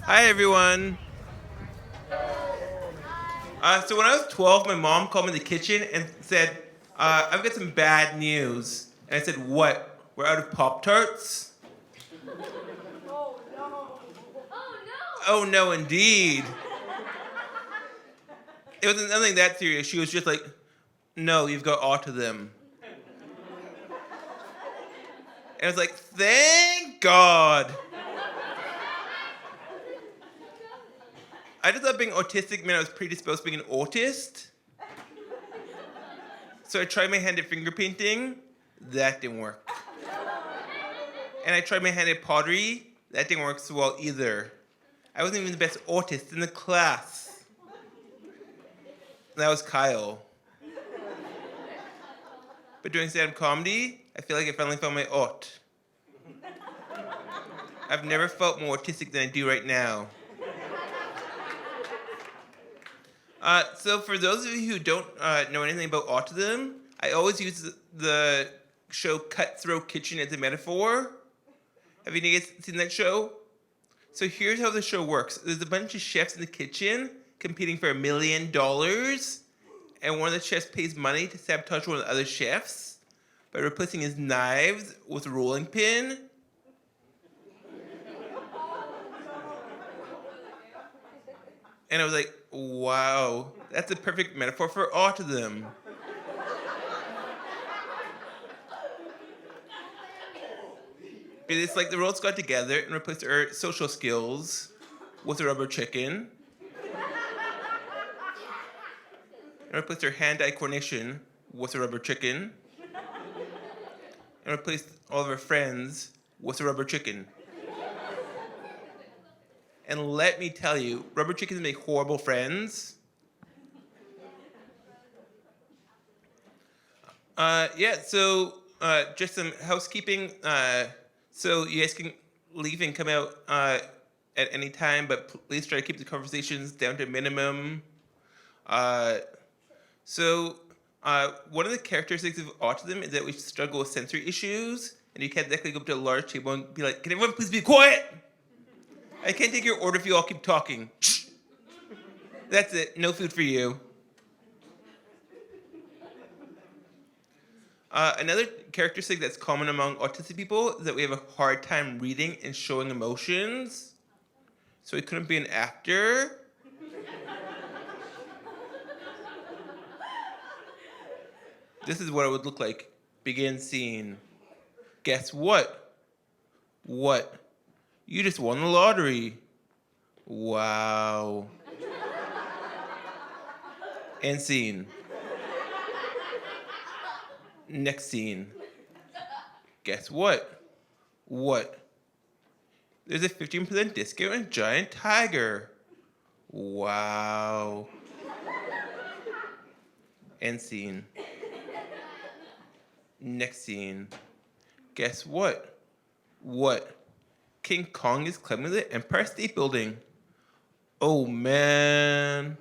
Hi, everyone. So when I was 12, my mom called me in the kitchen and said, I've got some bad news. And I said, what? We're out of Pop-Tarts? Oh, no, indeed. It wasn't nothing that serious. She was just like, no, you've got autism. And I was like, thank God. I just thought being autistic meant I was predisposed to being an autist. So I tried my hand at finger painting. That didn't work. And I tried my hand at pottery. That didn't work so well either. I wasn't even the best autist in the class. And that was Kyle. But doing stand-up comedy, I feel like I finally found my aut. I've never felt more autistic than I do right now. So for those of you who don't know anything about autism, I always use the show Cutthroat Kitchen as a metaphor. Have you guys seen that show? So here's how the show works. There's a bunch of chefs in the kitchen competing for $1 million, and one of the chefs pays money to sabotage one of the other chefs by replacing his knives with a rolling pin. And I was like, wow, that's a perfect metaphor for autism. It's like the world's got together and replaced our social skills with a rubber chicken. And replaced our hand-eye coordination with a rubber chicken. And replaced all of our friends with a rubber chicken. And let me tell you, rubber chickens make horrible friends. So just some housekeeping. So you guys can leave and come out at any time, but please try to keep the conversations down to a minimum. One of the characteristics of autism is that we struggle with sensory issues, and you can't exactly go up to a large table and be like, can everyone please be quiet? I can't take your order if you all keep talking. That's it, no food for you. Another characteristic that's common among autistic people is that we have a hard time reading and showing emotions. So we couldn't be an actor. This is what it would look like. Begin scene. Guess what? What? You just won the lottery. Wow. End scene. Next scene. Guess what? What? There's a 15% discount on Giant Tiger. Wow. End scene. Next scene. Guess what? What? King Kong is climbing the Empire State Building. Oh man.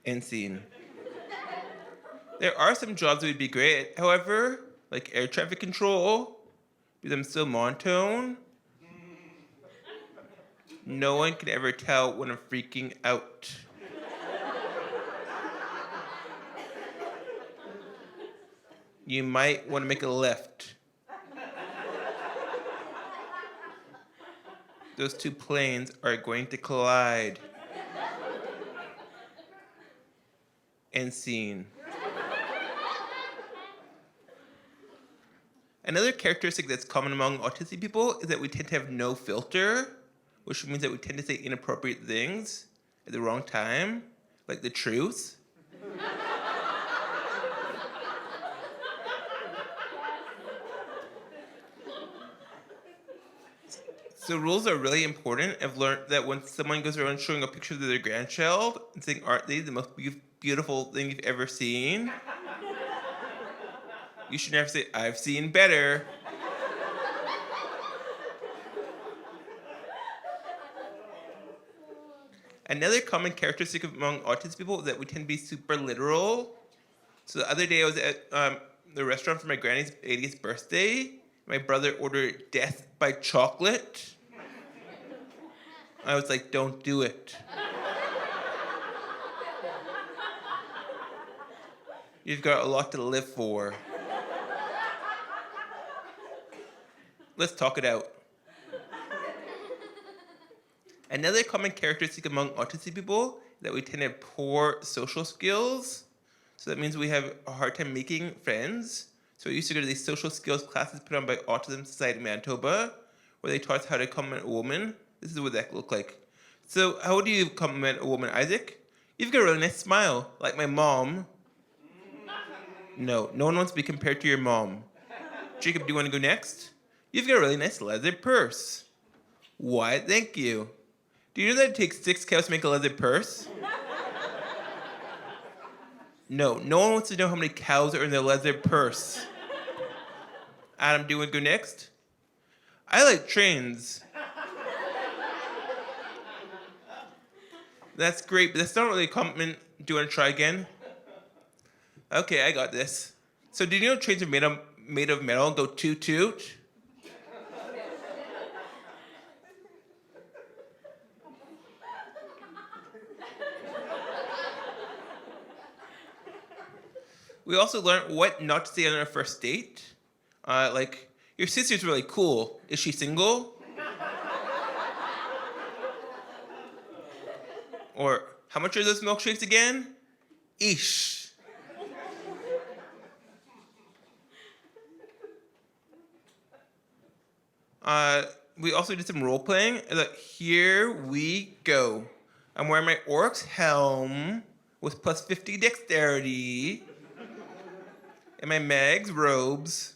End scene. There are some jobs that would be great at, however, like air traffic control, because I'm still monotone. No one can ever tell when I'm freaking out. You might want to make a left. Those two planes are going to collide. End scene. Another characteristic that's common among autistic people is that we tend to have no filter, which means that we tend to say inappropriate things at the wrong time, like the truth. So rules are really important. I've learned that when someone goes around showing a picture of their grandchild and saying, aren't they the most beautiful thing you've ever seen? You should never say, I've seen better. Another common characteristic among autistic people is that we tend to be super literal. So the other day I was at the restaurant for my granny's 80th birthday. My brother ordered death by chocolate. I was like, don't do it. You've got a lot to live for. Let's talk it out. Another common characteristic among autistic people is that we tend to have poor social skills. So that means we have a hard time making friends. So I used to go to these social skills classes put on by Autism Society Manitoba, where they taught us how to compliment a woman. This is what that looked like. So how do you compliment a woman, Isaac? You've got a really nice smile, like my mom. No one wants to be compared to your mom. Jacob, do you want to go next? You've got a really nice leather purse. Why, thank you. Do you know that it takes 6 cows to make a leather purse? No one wants to know how many cows are in their leather purse. Adam, do you want to go next? I like trains. That's great, but that's not really a compliment. Do you want to try again? Okay, I got this. So did you know trains are made of metal and go toot toot? We also learned what not to say on our first date. Like, your sister's really cool. Is she single? Or, how much are those milkshakes again? Eesh. We also did some role playing. Like, here we go. I'm wearing my orc's helm with plus 50 dexterity and my mag's robes.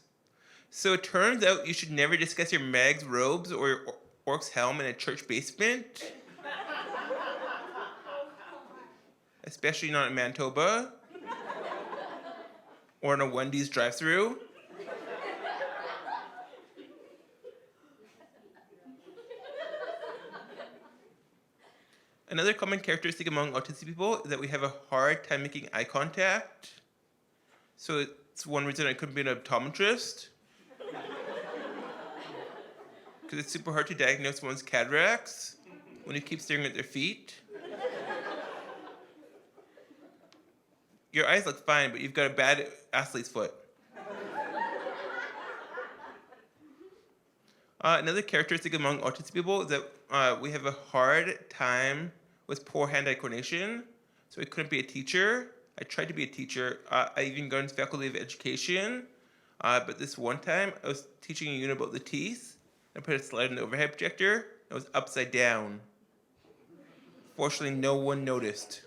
So it turns out you should never discuss your mag's robes or your orc's helm in a church basement. Especially not in Manitoba. Or in a Wendy's drive-thru. Another common characteristic among autistic people is that we have a hard time making eye contact. So it's one reason I couldn't be an optometrist. Because it's super hard to diagnose one's cataracts when you keep staring at their feet. Your eyes look fine, but you've got a bad athlete's foot. Another characteristic among autistic people is that we have a hard time with poor hand-eye coordination. So I couldn't be a teacher. I tried to be a teacher. I even got into faculty of education. But this one time, I was teaching a unit about the teeth. I put a slide in the overhead projector. It was upside down. Fortunately, no one noticed.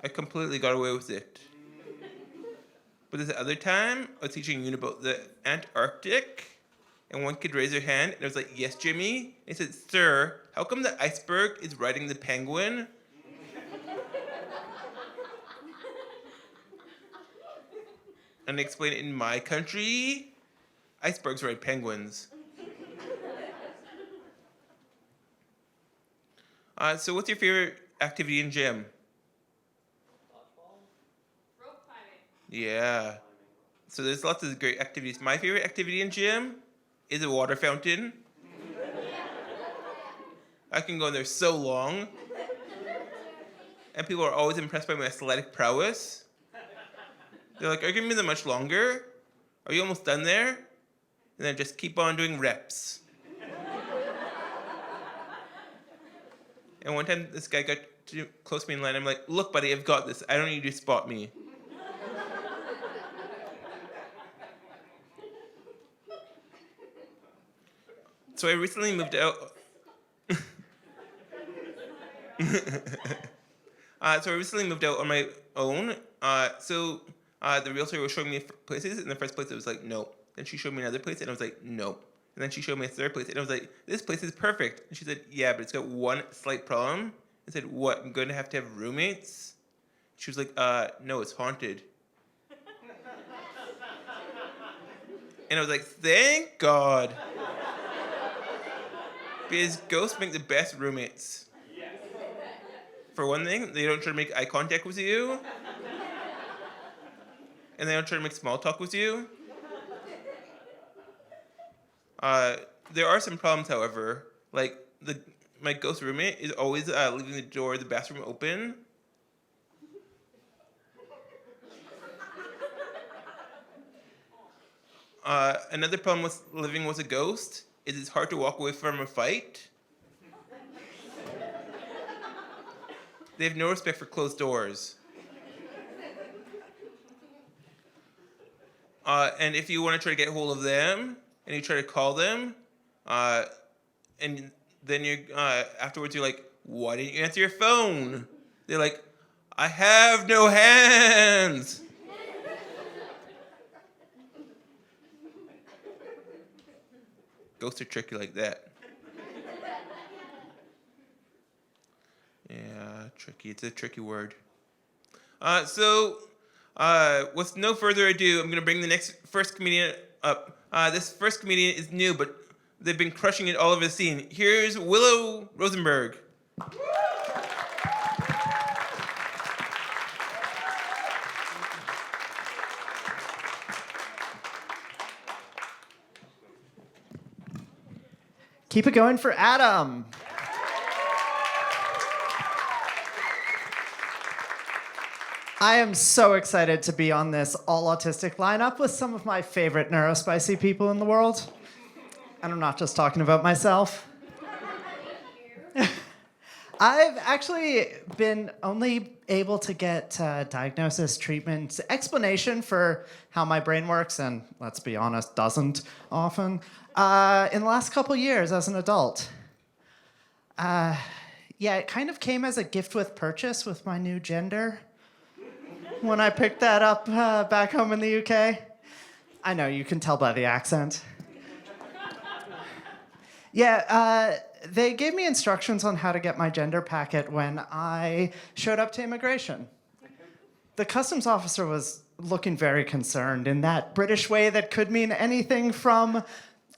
I completely got away with it. But this other time, I was teaching a unit about the Antarctic. And one kid raised their hand, and I was like, yes, Jimmy? And he said, sir, how come the iceberg is riding the penguin? And I explained it in my country, icebergs ride penguins. So what's your favorite activity in gym? Dodgeball. Rope climbing. Yeah. So there's lots of great activities. My favorite activity in gym is a water fountain. I can go in there so long. And people are always impressed by my athletic prowess. They're like, are you going to be there much longer? Are you almost done there? And then just keep on doing reps. And one time this guy got too close to me in line. I'm like, look, buddy, I've got this. I don't need you to spot me. So I recently moved out. So I recently moved out on my own. The realtor was showing me places. In the first place, it was like, no. Then she showed me another place, and I was like, no. And then she showed me a third place, and I was like, this place is perfect. And she said, yeah, but it's got one slight problem. I said, what? I'm going to have roommates? She was like, no, it's haunted. And I was like, thank God. Because ghosts make the best roommates. Yes. For one thing, they don't try to make eye contact with you. And they don't try to make small talk with you. There are some problems, however. Like, my ghost roommate is always leaving the door of the bathroom open. Another problem with living with a ghost is it's hard to walk away from a fight. They have no respect for closed doors. And if you want to try to get a hold of them, and you try to call them, and then you afterwards you're like, why didn't you answer your phone? They're like, I have no hands. Ghosts are tricky like that. Yeah, tricky. It's a tricky word. With no further ado, I'm going to bring the first comedian up. This first comedian is new, but they've been crushing it all over the scene. Here's Willow Rosenberg. Keep it going for Adam. I am so excited to be on this all-autistic lineup with some of my favorite neurospicy people in the world. And I'm not just talking about myself. I've actually been only able to get diagnosis, treatment, explanation for how my brain works, and let's be honest, doesn't often, in the last couple years as an adult. Yeah, it kind of came as a gift with purchase with my new gender when I picked that up back home in the UK. I know, you can tell by the accent. Yeah, they gave me instructions on how to get my gender packet when I showed up to immigration. The customs officer was looking very concerned in that British way that could mean anything from,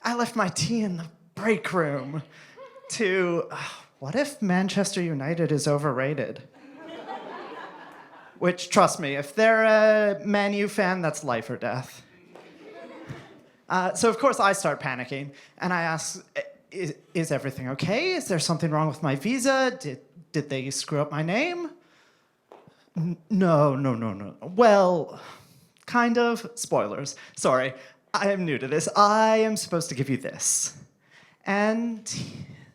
I left my tea in the break room, to, what if Manchester United is overrated? Which, trust me, if they're a Man U fan, that's life or death. So of course I start panicking, and I ask, is everything okay? Is there something wrong with my visa? Did they screw up my name? No. Well, kind of. Spoilers. Sorry, I am new to this. I am supposed to give you this. And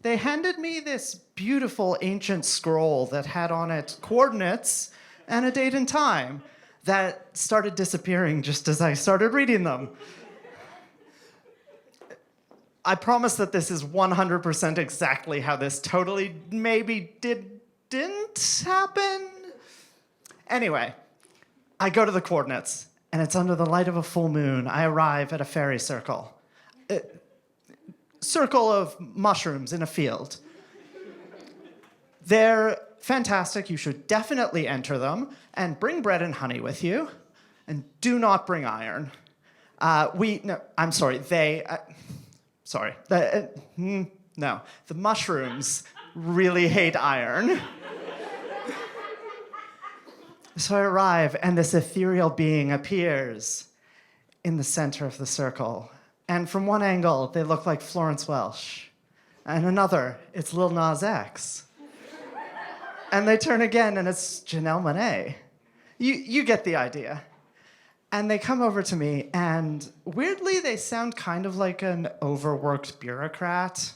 they handed me this beautiful ancient scroll that had on it coordinates and a date and time that started disappearing just as I started reading them. I promise that this is 100% exactly how this totally maybe didn't happen. Anyway, I go to the coordinates, and it's under the light of a full moon. I arrive at a fairy circle. Circle of mushrooms in a field. They're fantastic. You should definitely enter them, and bring bread and honey with you, and do not bring iron. No, the mushrooms really hate iron. So I arrive, and this ethereal being appears in the center of the circle. And from one angle, they look like Florence Welch. And another, it's Lil Nas X. And they turn again, and it's Janelle Monáe. You get the idea. And they come over to me, and weirdly, they sound kind of like an overworked bureaucrat.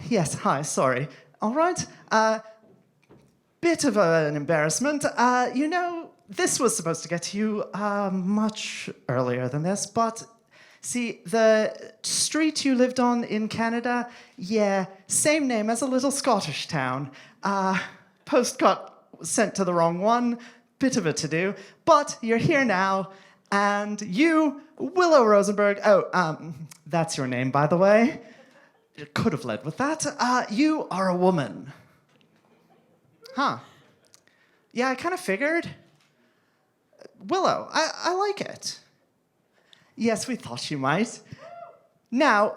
Yes, hi, sorry. All right, bit of an embarrassment. This was supposed to get to you much earlier than this, but see, the street you lived on in Canada, yeah, same name as a little Scottish town. Post got sent to the wrong one. Bit of a to-do, but you're here now, and you, Willow Rosenberg, that's your name, by the way. You could have led with that. You are a woman. Huh. Yeah, I kind of figured. Willow, I like it. Yes, we thought you might. Now,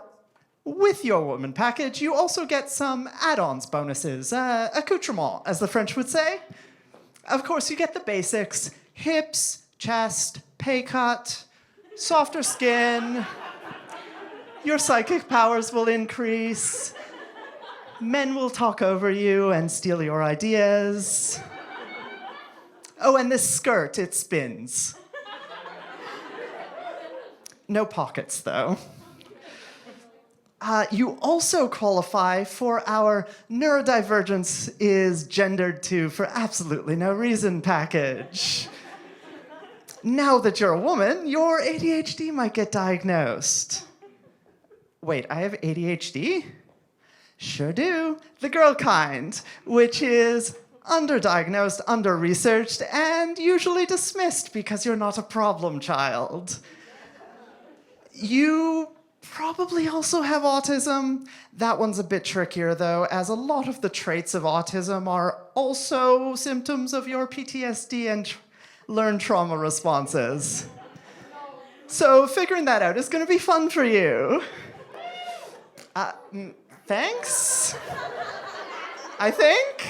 with your woman package, you also get some add-ons bonuses, accoutrement, as the French would say. Of course, you get the basics: hips, chest, pay cut, softer skin, Your psychic powers will increase. Men will talk over you and steal your ideas. Oh, and this skirt, it spins. No pockets, though. You also qualify for our neurodivergence is gendered to for absolutely no reason package. Now that you're a woman, your ADHD might get diagnosed. Wait, I have ADHD? Sure do. The girl kind, which is underdiagnosed, under-researched, and usually dismissed because you're not a problem child. You probably also have autism. That one's a bit trickier, though, as a lot of the traits of autism are also symptoms of your PTSD and learned trauma responses. So figuring that out is going to be fun for you. Thanks? I think?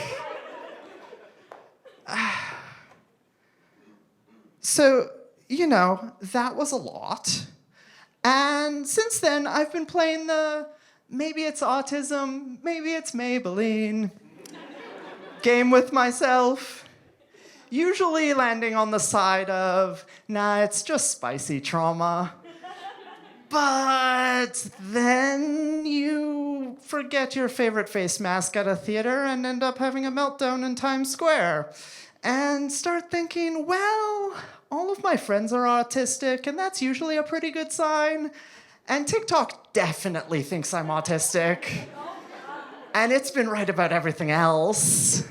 So, that was a lot. And since then, I've been playing the maybe it's autism, maybe it's Maybelline game with myself. Usually landing on the side of, nah, it's just spicy trauma. But then you forget your favorite face mask at a theater and end up having a meltdown in Times Square. And start thinking, well, all of my friends are autistic, and that's usually a pretty good sign. And TikTok definitely thinks I'm autistic. And it's been right about everything else.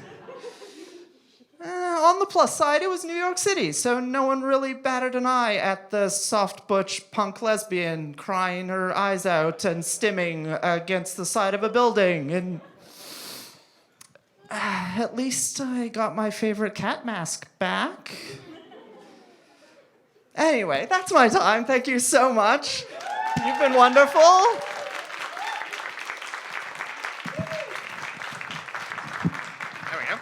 On the plus side, it was New York City, so no one really batted an eye at the soft butch punk lesbian crying her eyes out and stimming against the side of a building. And at least I got my favorite cat mask back. Anyway, that's my time. Thank you so much. You've been wonderful. There we go.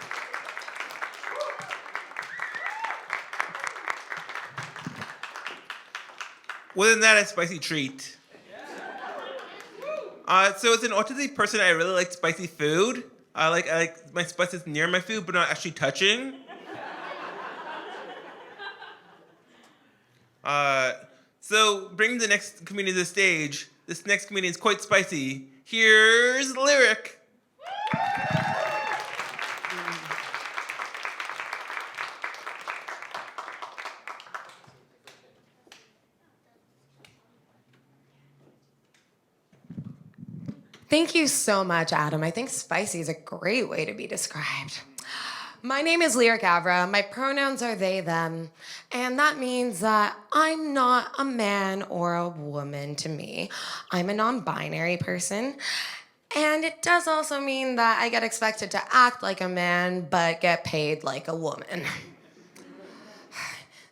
Wasn't that a spicy treat? So as an autistic person, I really like spicy food. I like my spices near my food, but not actually touching. So bringing the next comedian to the stage. This next comedian is quite spicy. Here's Lyric. Thank you so much, Adam. I think spicy is a great way to be described. My name is Lyric Avra. My pronouns are they, them. And that means that I'm not a man or a woman to me. I'm a non-binary person. And it does also mean that I get expected to act like a man, but get paid like a woman.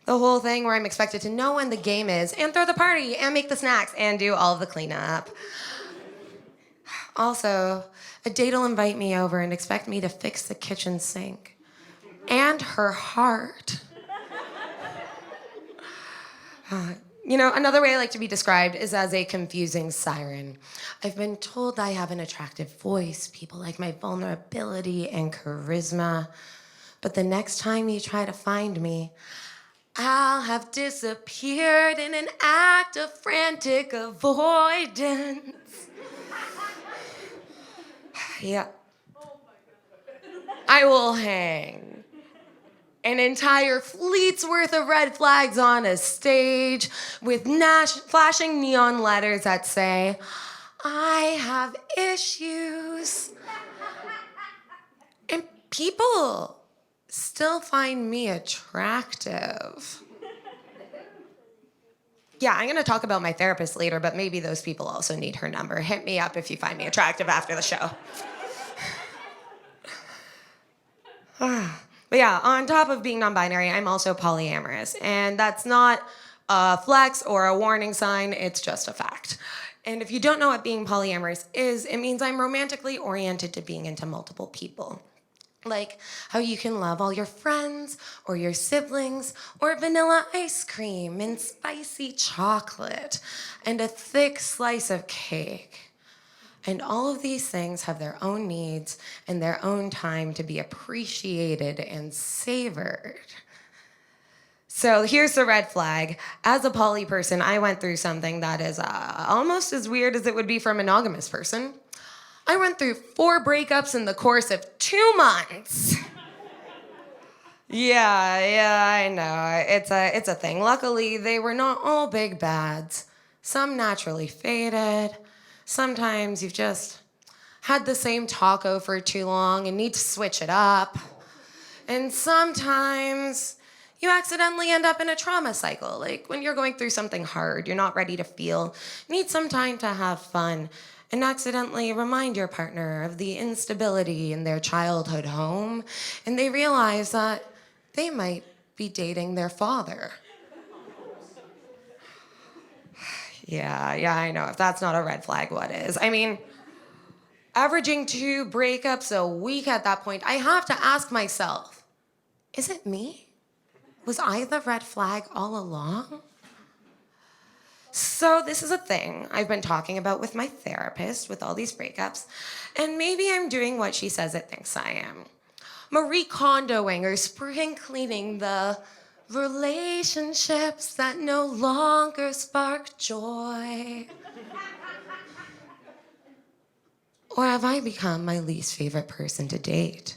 The whole thing where I'm expected to know when the game is, and throw the party, and make the snacks, and do all of the cleanup. Also, a date will invite me over and expect me to fix the kitchen sink. And her heart. Another way I like to be described is as a confusing siren. I've been told I have an attractive voice. People like my vulnerability and charisma. But the next time you try to find me, I'll have disappeared in an act of frantic avoidance. Yeah. I will hang an entire fleet's worth of red flags on a stage with flashing neon letters that say, I have issues. And people still find me attractive. Yeah, I'm gonna talk about my therapist later, but maybe those people also need her number. Hit me up if you find me attractive after the show. But yeah, on top of being non-binary, I'm also polyamorous. And that's not a flex or a warning sign, it's just a fact. And if you don't know what being polyamorous is, it means I'm romantically oriented to being into multiple people. Like how you can love all your friends or your siblings or vanilla ice cream and spicy chocolate and a thick slice of cake. And all of these things have their own needs and their own time to be appreciated and savored. So here's the red flag. As a poly person, I went through something that is almost as weird as it would be for a monogamous person. I went through 4 breakups in the course of 2 months. Yeah, I know. It's a thing. Luckily, they were not all big bads. Some naturally faded. Sometimes you've just had the same taco for too long and need to switch it up. And sometimes you accidentally end up in a trauma cycle. Like when you're going through something hard, you're not ready to feel, need some time to have fun, and accidentally remind your partner of the instability in their childhood home, and they realize that they might be dating their father. Yeah, I know. If that's not a red flag, what is? I mean, averaging 2 breakups a week at that point, I have to ask myself, is it me? Was I the red flag all along? So this is a thing I've been talking about with my therapist with all these breakups, and maybe I'm doing what she says it thinks I am. Marie Kondoing or spring cleaning the relationships that no longer spark joy. Or have I become my least favorite person to date?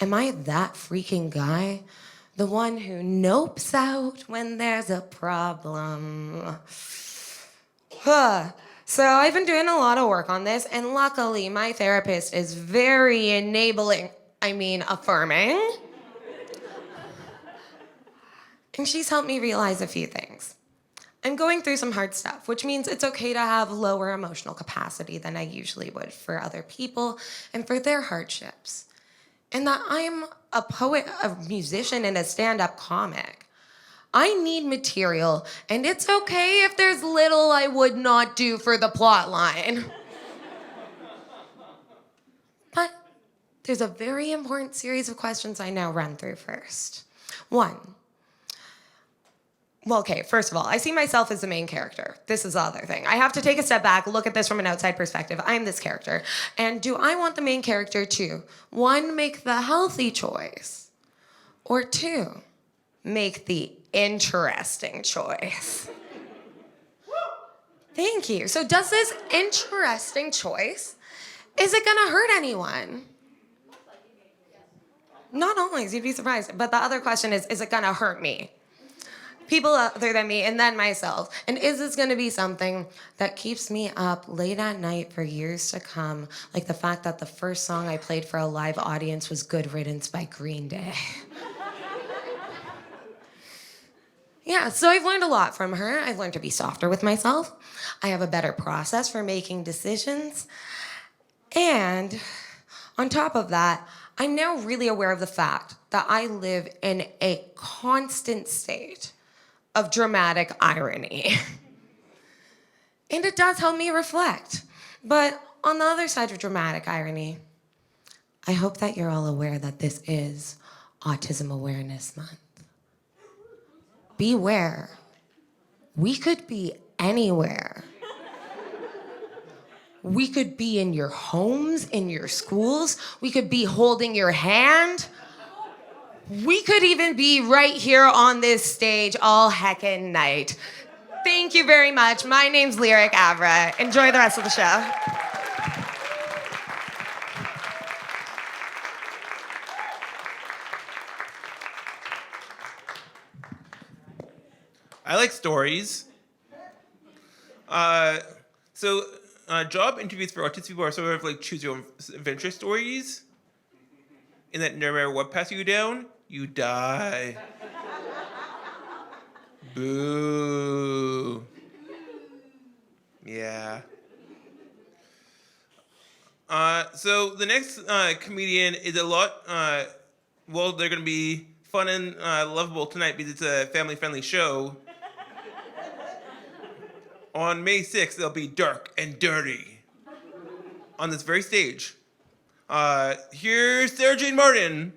Am I that freaking guy? The one who nopes out when there's a problem. So I've been doing a lot of work on this, and luckily my therapist is very affirming. And she's helped me realize a few things. I'm going through some hard stuff, which means it's okay to have lower emotional capacity than I usually would for other people and for their hardships. And that I'm a poet, a musician, and a stand-up comic. I need material, and it's okay if there's little I would not do for the plot line. But there's a very important series of questions I now run through first. 1. Well, okay, first of all, I see myself as the main character. This is the other thing. I have to take a step back, look at this from an outside perspective. I'm this character. And do I want the main character to, 1, make the healthy choice, or 2, make the interesting choice? Thank you. So does this interesting choice, is it gonna hurt anyone? Not always, you'd be surprised. But the other question is it gonna hurt me? People other than me, and then myself. And is this gonna be something that keeps me up late at night for years to come? Like the fact that the first song I played for a live audience was Good Riddance by Green Day. Yeah, so I've learned a lot from her. I've learned to be softer with myself. I have a better process for making decisions. And on top of that, I'm now really aware of the fact that I live in a constant state of dramatic irony. And it does help me reflect. But on the other side of dramatic irony, I hope that you're all aware that this is Autism Awareness Month. Beware. We could be anywhere. We could be in your homes, in your schools. We could be holding your hand. We could even be right here on this stage all heckin' night. Thank you very much. My name's Lyric Avra. Enjoy the rest of the show. I like stories. Job interviews for autistic people are sort of like choose your own adventure stories. In that no matter what passes you down, you die. Boo. Yeah. So the next comedian is a lot, they're going to be fun and lovable tonight because it's a family-friendly show. On May 6th, they'll be dark and dirty on this very stage. Here's Sarah Jane Martin.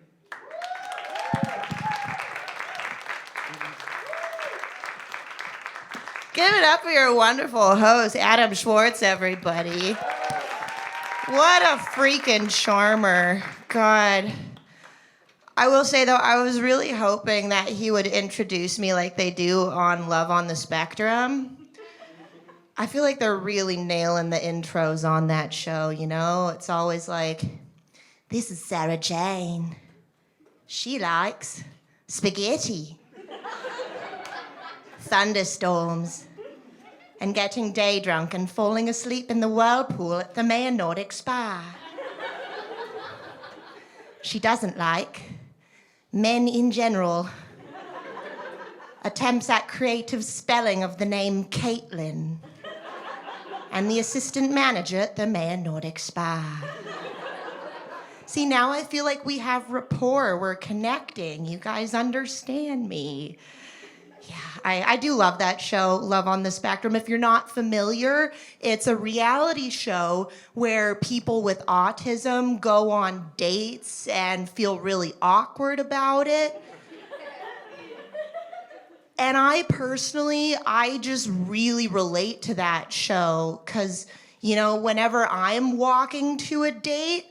Give it up for your wonderful host, Adam Schwartz, everybody. What a freaking charmer. God. I will say, though, I was really hoping that he would introduce me like they do on Love on the Spectrum. I feel like they're really nailing the intros on that show, you know? It's always like, this is Sarah Jane. She likes spaghetti, thunderstorms, and getting day drunk and falling asleep in the whirlpool at the Mayor Nordic Spa. She doesn't like men in general. Attempts at creative spelling of the name Caitlin. And the assistant manager at the Mayor Nordic Spa. See, now I feel like we have rapport. We're connecting. You guys understand me. Yeah, I do love that show, Love on the Spectrum. If you're not familiar, it's a reality show where people with autism go on dates and feel really awkward about it. And I just really relate to that show because, you know, whenever I'm walking to a date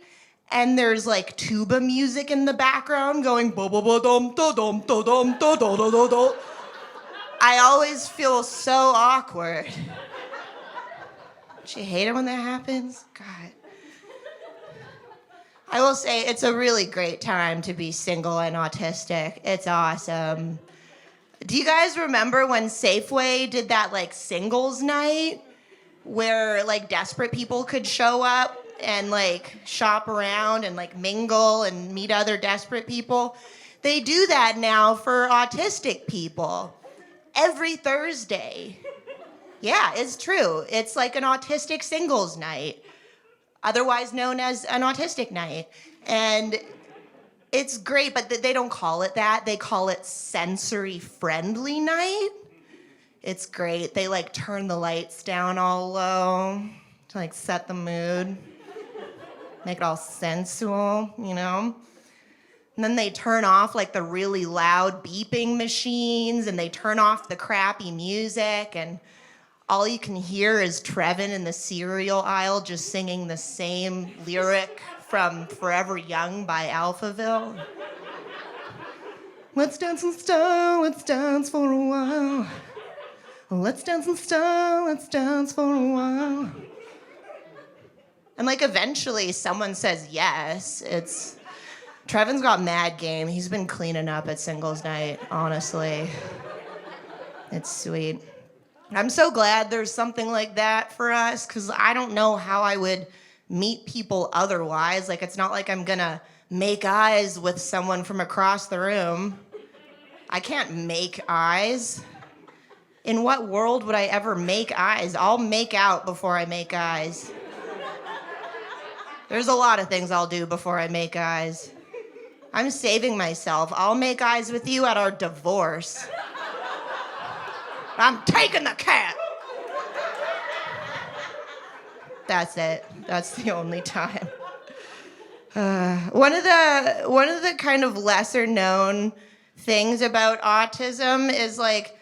and there's like tuba music in the background going bo-bo-bo-dum-da-dum-da-dum-da-da-da-da-da, I always feel so awkward. Don't you hate it when that happens? God. I will say it's a really great time to be single and autistic. It's awesome. Do you guys remember when Safeway did that like singles night where like desperate people could show up and like shop around and like mingle and meet other desperate people? They do that now for autistic people every Thursday. Yeah, it's true. It's like an autistic singles night, otherwise known as an autistic night. And it's great, but they don't call it that. They call it sensory-friendly night. It's great. They like turn the lights down all low to like set the mood, make it all sensual, you know? And then they turn off like the really loud beeping machines and they turn off the crappy music and all you can hear is Trevin in the cereal aisle just singing the same lyric from Forever Young by Alphaville. Let's dance in style, let's dance for a while. Let's dance in style, let's dance for a while. And like eventually someone says yes. Trevin's got mad game. He's been cleaning up at singles night, honestly. It's sweet. I'm so glad there's something like that for us, because I don't know how I would meet people otherwise. Like, it's not like I'm gonna make eyes with someone from across the room. I can't make eyes. In what world would I ever make eyes? I'll make out before I make eyes. There's a lot of things I'll do before I make eyes. I'm saving myself. I'll make eyes with you at our divorce. I'm taking the cat. That's it. That's the only time. One of the kind of lesser known things about autism is like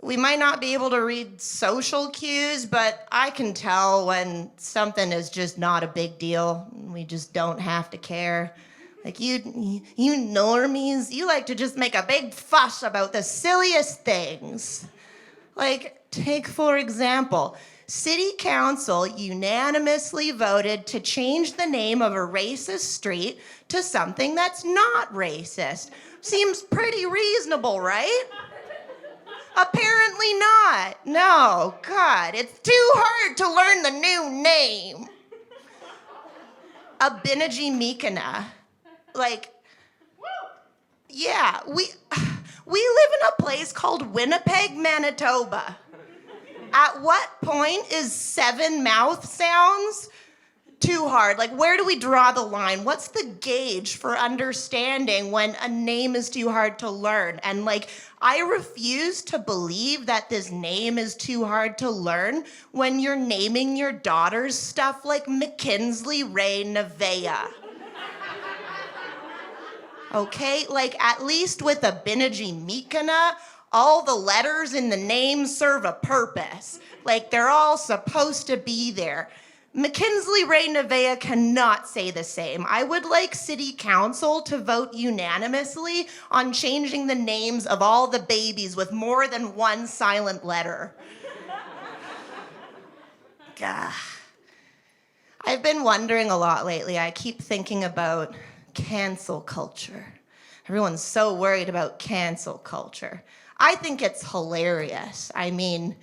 we might not be able to read social cues, but I can tell when something is just not a big deal. We just don't have to care. Like you normies, you like to just make a big fuss about the silliest things. Like, take for example, City Council unanimously voted to change the name of a racist street to something that's not racist. Seems pretty reasonable, right? Apparently not. No, God, it's too hard to learn the new name. Abinaji Mikana. Like, yeah, we live in a place called Winnipeg, Manitoba. At what point is 7 mouth sounds too hard? Like, where do we draw the line? What's the gauge for understanding when a name is too hard to learn? And like, I refuse to believe that this name is too hard to learn when you're naming your daughters stuff like McKinsley Ray Nevaeh. Okay, like at least with a Binaji Mikana, all the letters in the name serve a purpose. Like they're all supposed to be there. McKinsley Ray Nevaeh cannot say the same. I would like city council to vote unanimously on changing the names of all the babies with more than one silent letter. Gah. I've been wondering a lot lately. I keep thinking about cancel culture. Everyone's so worried about cancel culture. I think it's hilarious. I mean,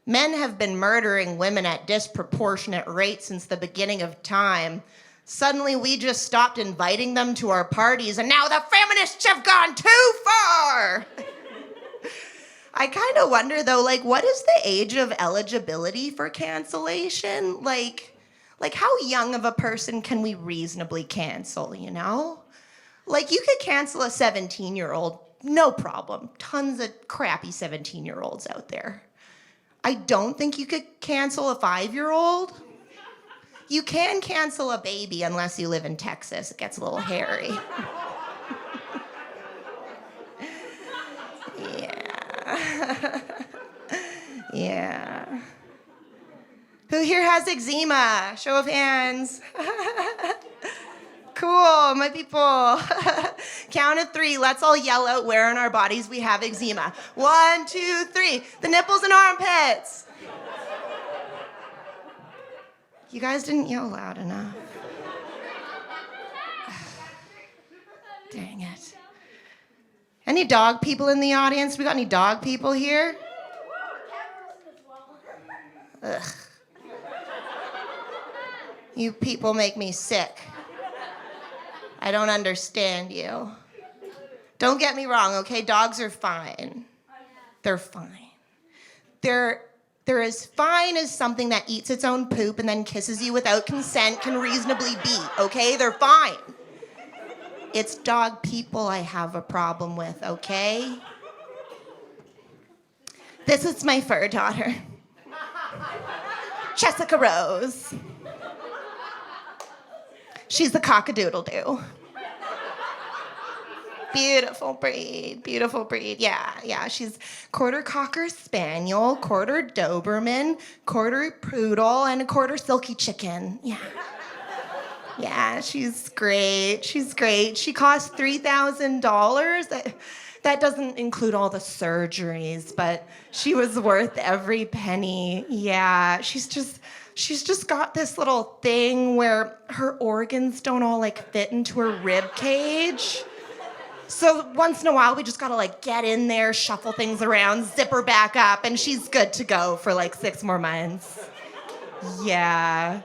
men have been murdering women at disproportionate rates since the beginning of time. Suddenly we just stopped inviting them to our parties and now the feminists have gone too far. I kind of wonder though, like, what is the age of eligibility for cancellation? Like how young of a person can we reasonably cancel, you know? Like you could cancel a 17-year-old, no problem. Tons of crappy 17-year-olds out there. I don't think you could cancel a 5-year-old. You can cancel a baby unless you live in Texas. It gets a little hairy. Yeah. Yeah. Who here has eczema? Show of hands. Cool, my people. Count of 3. Let's all yell out where in our bodies we have eczema. 1, 2, 3. The nipples and armpits. You guys didn't yell loud enough. Dang it. Any dog people in the audience? We got any dog people here? Ugh. You people make me sick. I don't understand you. Don't get me wrong, okay? Dogs are fine. They're fine. They're as fine as something that eats its own poop and then kisses you without consent can reasonably be, okay? They're fine. It's dog people I have a problem with, okay? This is my fur daughter, Jessica Rose. She's the cock-a-doodle-doo. Beautiful breed. Yeah. She's quarter Cocker Spaniel, quarter Doberman, quarter Poodle, and a quarter Silky Chicken. Yeah, she's great. She costs $3,000. That doesn't include all the surgeries, but she was worth every penny. Yeah, she's just got this little thing where her organs don't all like fit into her rib cage. So once in a while, we just gotta like get in there, shuffle things around, zip her back up, and she's good to go for like 6 more months. Yeah,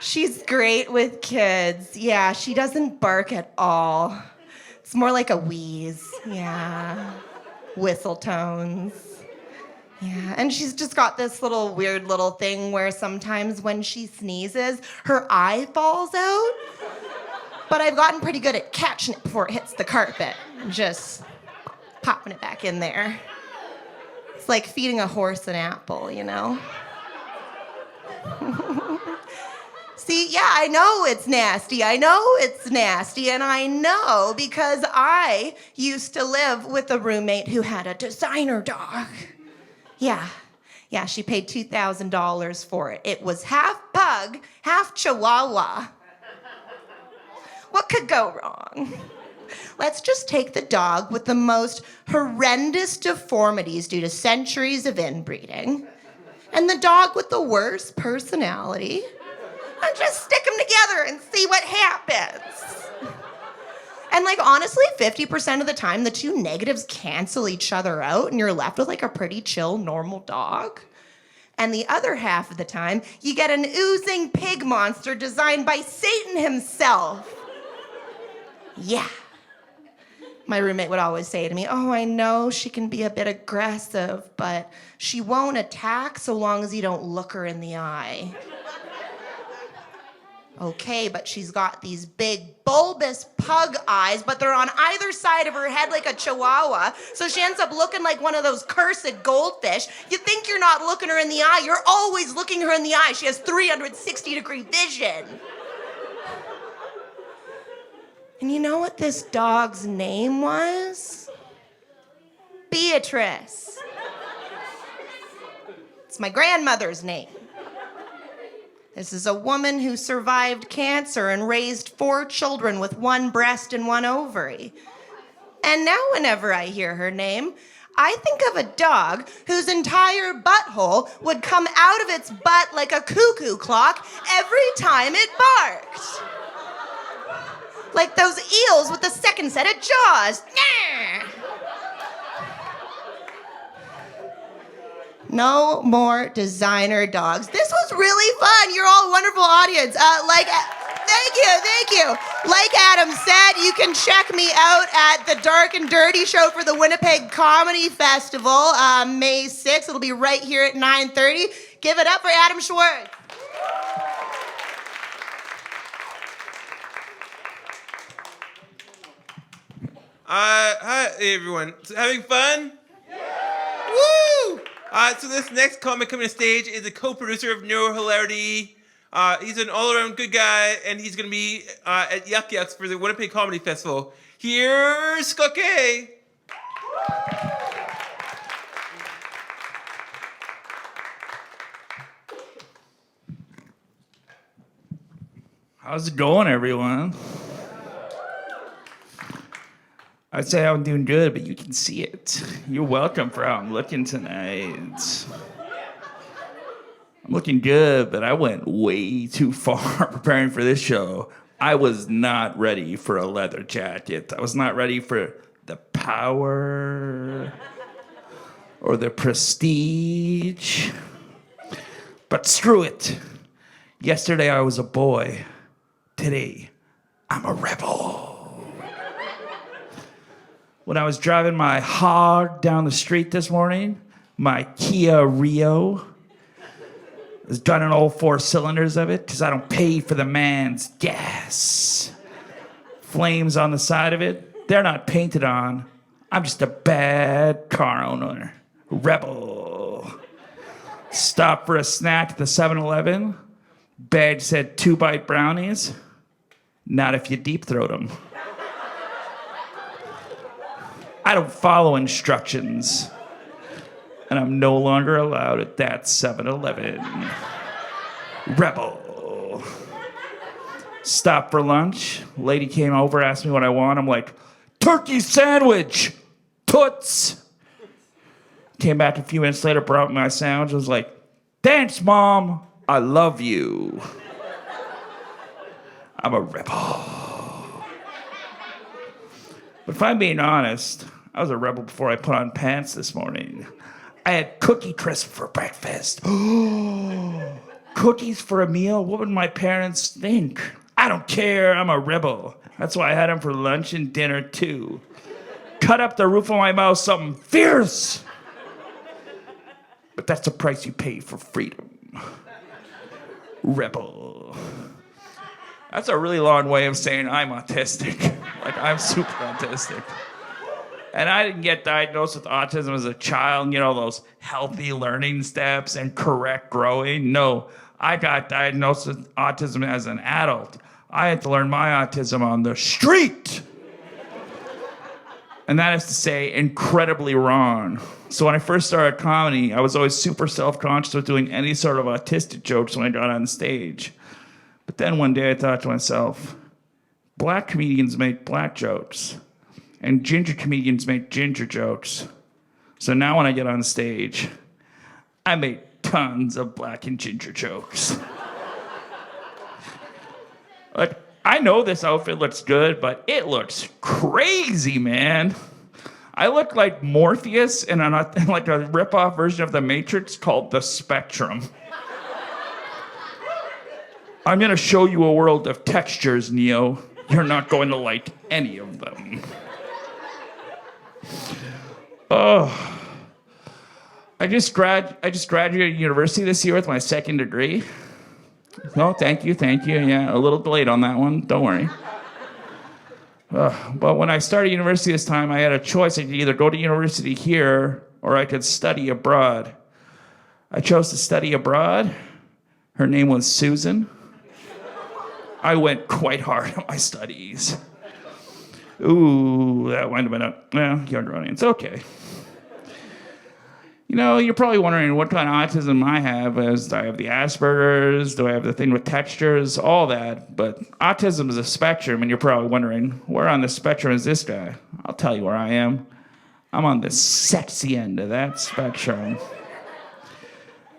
she's great with kids. Yeah, she doesn't bark at all. It's more like a wheeze. Yeah, whistle tones. Yeah, and she's just got this little weird little thing where sometimes when she sneezes, her eye falls out. But I've gotten pretty good at catching it before it hits the carpet and just popping it back in there. It's like feeding a horse an apple, you know? See, yeah, I know it's nasty. And I know because I used to live with a roommate who had a designer dog. Yeah, she paid $2,000 for it. It was half pug, half chihuahua. What could go wrong? Let's just take the dog with the most horrendous deformities due to centuries of inbreeding and the dog with the worst personality and just stick them together and see what happens. And like honestly, 50% of the time, the two negatives cancel each other out and you're left with like a pretty chill, normal dog. And the other half of the time, you get an oozing pig monster designed by Satan himself. Yeah. My roommate would always say to me, "Oh, I know she can be a bit aggressive, but she won't attack so long as you don't look her in the eye." Okay, but she's got these big bulbous pug eyes, but they're on either side of her head like a chihuahua. So she ends up looking like one of those cursed goldfish. You think you're not looking her in the eye. You're always looking her in the eye. She has 360-degree vision. And you know what this dog's name was? Beatrice. It's my grandmother's name. This is a woman who survived cancer and raised 4 children with 1 breast and 1 ovary. And now whenever I hear her name, I think of a dog whose entire butthole would come out of its butt like a cuckoo clock every time it barked. Like those eels with the second set of jaws. No more designer dogs. This was really fun. You're all a wonderful audience. Thank you. Like Adam said, you can check me out at the Dark and Dirty show for the Winnipeg Comedy Festival, May 6th. It'll be right here at 9:30. Give it up for Adam Schwartz. Hi everyone. So having fun? Yeah! Woo! So this next comic coming to stage is a co-producer of Neurohilarity. He's an all-around good guy, and he's gonna be at Yuck Yucks for the Winnipeg Comedy Festival. Here's Skoke! How's it going, everyone? I'd say I'm doing good, but you can see it. You're welcome for how I'm looking tonight. I'm looking good, but I went way too far preparing for this show. I was not ready for a leather jacket. I was not ready for the power or the prestige. But screw it. Yesterday I was a boy. Today I'm a rebel. When I was driving my hog down the street this morning, my Kia Rio, I was running all 4 cylinders of it because I don't pay for the man's gas. Flames on the side of it, they're not painted on. I'm just a bad car owner. Rebel. Stopped for a snack at the 7-Eleven. Badge said 2-bite brownies. Not if you deep throat them. I don't follow instructions. And I'm no longer allowed at that 7-Eleven. Rebel. Stopped for lunch. Lady came over, asked me what I want. I'm like, turkey sandwich. Toots. Came back a few minutes later, brought me my sandwich. I was like, thanks, Mom. I love you. I'm a rebel. But if I'm being honest, I was a rebel before I put on pants this morning. I had cookie crisp for breakfast. Cookies for a meal? What would my parents think? I don't care. I'm a rebel. That's why I had them for lunch and dinner, too. Cut up the roof of my mouth something fierce. But that's the price you pay for freedom. Rebel. That's a really long way of saying I'm autistic. Like, I'm super autistic. And I didn't get diagnosed with autism as a child, you know, those healthy learning steps and correct growing. No, I got diagnosed with autism as an adult. I had to learn my autism on the street. And that is to say, incredibly wrong. So when I first started comedy, I was always super self-conscious of doing any sort of autistic jokes when I got on stage. But then one day I thought to myself, black comedians make black jokes, and ginger comedians make ginger jokes. So now when I get on stage, I make tons of black and ginger jokes. Like, I know this outfit looks good, but it looks crazy, man. I look like Morpheus in like a rip-off version of The Matrix called The Spectrum. I'm gonna show you a world of textures, Neo. You're not going to like any of them. Oh, I just graduated university this year with my 2nd degree. Oh, thank you. Yeah, a little delayed on that one. Don't worry. But when I started university this time, I had a choice. I could either go to university here or I could study abroad. I chose to study abroad. Her name was Susan. I went quite hard on my studies. Ooh, that might have been younger audience. Okay. You know, you're probably wondering what kind of autism I have. Do I have the Asperger's? Do I have the thing with textures? All that. But autism is a spectrum, and you're probably wondering, where on the spectrum is this guy? I'll tell you where I am. I'm on the sexy end of that spectrum.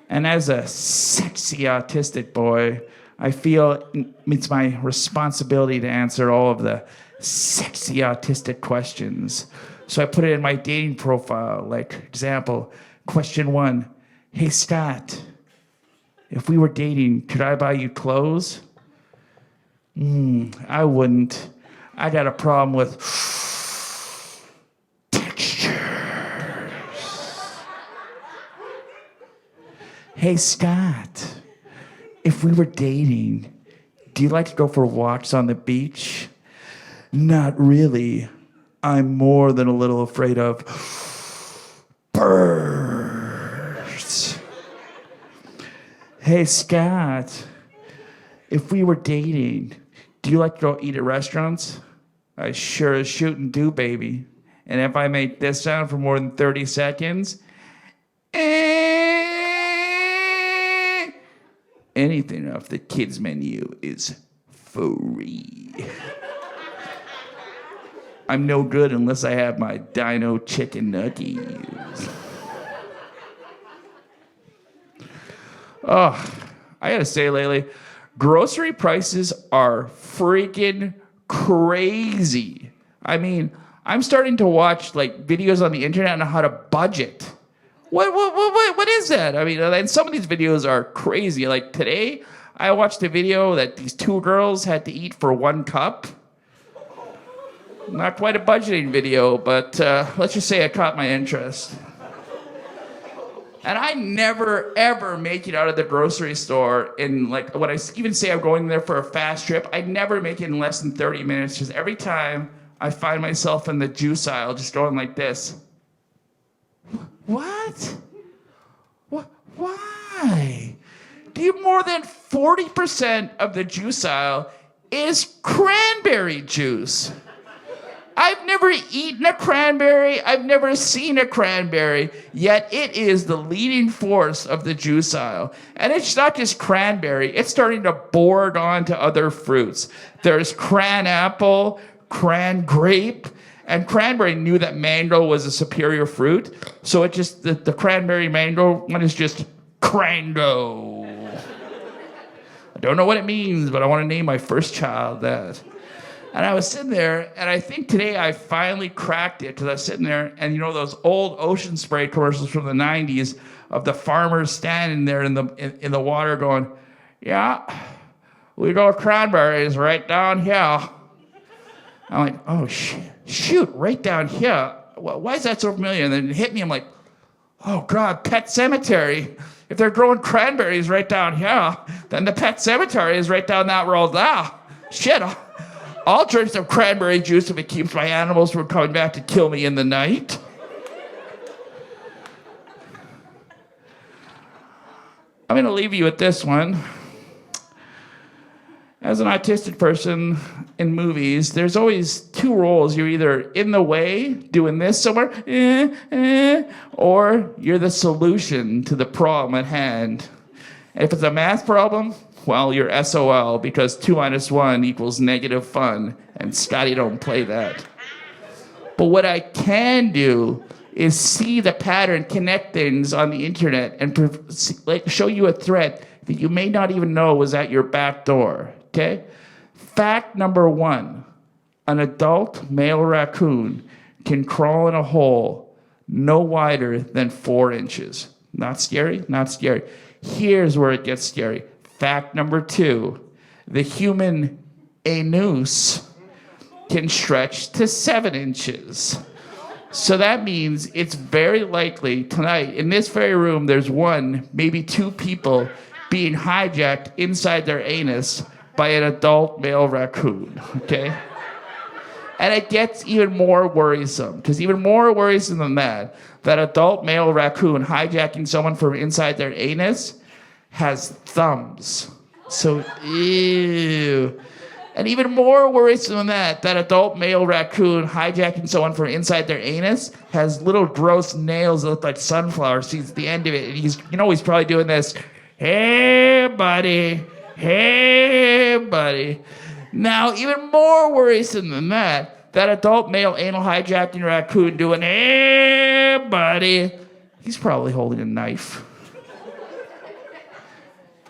And as a sexy autistic boy, I feel it's my responsibility to answer all of the sexy autistic questions. So I put it in my dating profile, like, example, question 1, hey Scott, if we were dating, could I buy you clothes? I wouldn't. I got a problem with textures. Hey Scott, if we were dating, do you like to go for walks on the beach? Not really. I'm more than a little afraid of birds. Hey, Scott, if we were dating, do you like to go eat at restaurants? I sure as shootin' do, baby. And if I make this sound for more than 30 seconds, anything off the kids' menu is free. I'm no good unless I have my dino chicken nuggets. Oh, I gotta say lately, grocery prices are freaking crazy. I mean, I'm starting to watch like videos on the internet on how to budget. What is that? I mean, and some of these videos are crazy. Like today, I watched a video that these 2 girls had to eat for 1 cup. Not quite a budgeting video, but let's just say it caught my interest. And I never, ever make it out of the grocery store in, like, when I even say I'm going there for a fast trip, I never make it in less than 30 minutes, because every time I find myself in the juice aisle just going like this. What? Why? Do you more than 40% of the juice aisle is cranberry juice? I've never eaten a cranberry. I've never seen a cranberry, yet it is the leading force of the juice aisle. And it's not just cranberry. It's starting to board on to other fruits. There's cran apple, cran grape, and cranberry knew that mango was a superior fruit. So it just, the cranberry mango one is just crango. I don't know what it means, but I want to name my first child that. And I was sitting there, and I think today I finally cracked it, because I was sitting there, and you know those old Ocean Spray commercials from the 90s of the farmers standing there in the water going, yeah, we grow cranberries right down here. I'm like, oh, shoot, right down here. Why is that so familiar? And then it hit me, I'm like, oh, God, Pet Cemetery. If they're growing cranberries right down here, then the Pet Cemetery is right down that road there. Shit, I'll drink some cranberry juice if it keeps my animals from coming back to kill me in the night. I'm going to leave you with this one. As an autistic person in movies, there's always 2 roles. You're either in the way, doing this somewhere, or you're the solution to the problem at hand. And if it's a math problem, well, you're SOL, because 2 minus 1 equals negative fun, and Scotty don't play that. But what I can do is see the pattern, connect things on the internet, and show you a threat that you may not even know was at your back door, okay? Fact number 1, an adult male raccoon can crawl in a hole no wider than 4 inches. Not scary? Not scary. Here's where it gets scary. Fact number 2, the human anus can stretch to 7 inches. So that means it's very likely tonight, in this very room, there's 1, maybe 2 people being hijacked inside their anus by an adult male raccoon, okay? And it gets even more worrisome, because even more worrisome than that adult male raccoon hijacking someone from inside their anus has thumbs. So, ew. And even more worrisome than that adult male raccoon hijacking someone from inside their anus has little gross nails that look like sunflower seeds at the end of it. And he's probably doing this, hey, buddy, hey, buddy. Now, even more worrisome than that adult male anal hijacking raccoon doing, hey, buddy, he's probably holding a knife.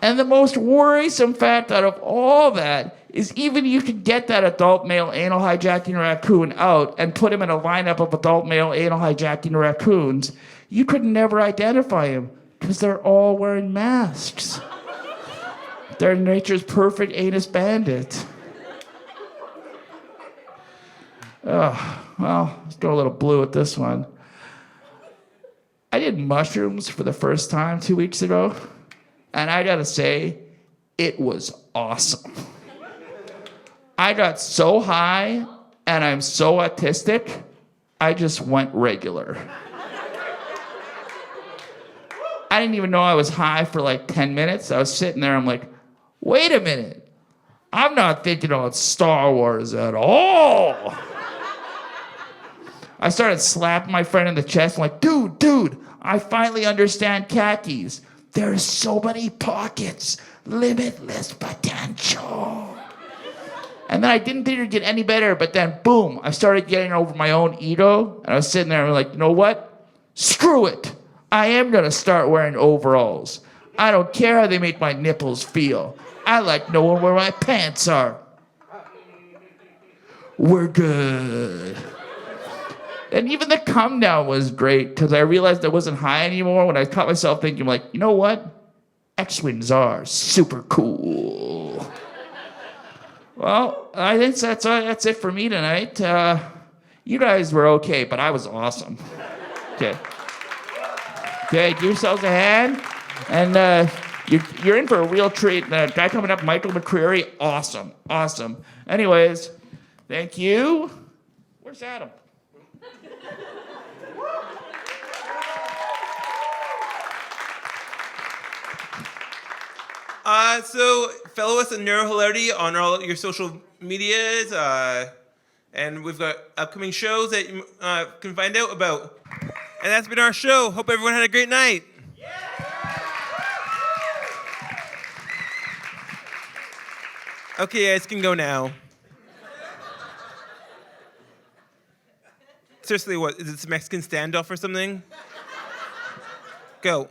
And the most worrisome fact out of all that is even you could get that adult male anal hijacking raccoon out and put him in a lineup of adult male anal hijacking raccoons, you could never identify him because they're all wearing masks. They're nature's perfect anus bandit. Oh, well, let's go a little blue with this one. I did mushrooms for the first time 2 weeks ago, and I gotta say, it was awesome. I got so high, and I'm so autistic, I just went regular. I didn't even know I was high for like 10 minutes. I was sitting there, I'm like, wait a minute. I'm not thinking about Star Wars at all. I started slapping my friend in the chest. I'm like, dude, I finally understand khakis. There's so many pockets, limitless potential. And then I didn't think it'd get any better, but then boom, I started getting over my own ego. And I was sitting there and I'm like, you know what? Screw it. I am gonna start wearing overalls. I don't care how they make my nipples feel. I like knowing where my pants are. We're good. And even the come down was great because I realized I wasn't high anymore when I caught myself thinking like, you know what? X-Wings are super cool. Well, I think that's it for me tonight. You guys were okay, but I was awesome. Okay. Okay, give yourselves a hand. And you're in for a real treat. The guy coming up, Michael McCreary, awesome. Anyways, thank you. Where's Adam? So follow us at Neurohilarity on all your social medias, and we've got upcoming shows that you can find out about. And that's been our show. Hope everyone had a great night. Okay, you guys can go now. Seriously, what? Is this a Mexican standoff or something? Go.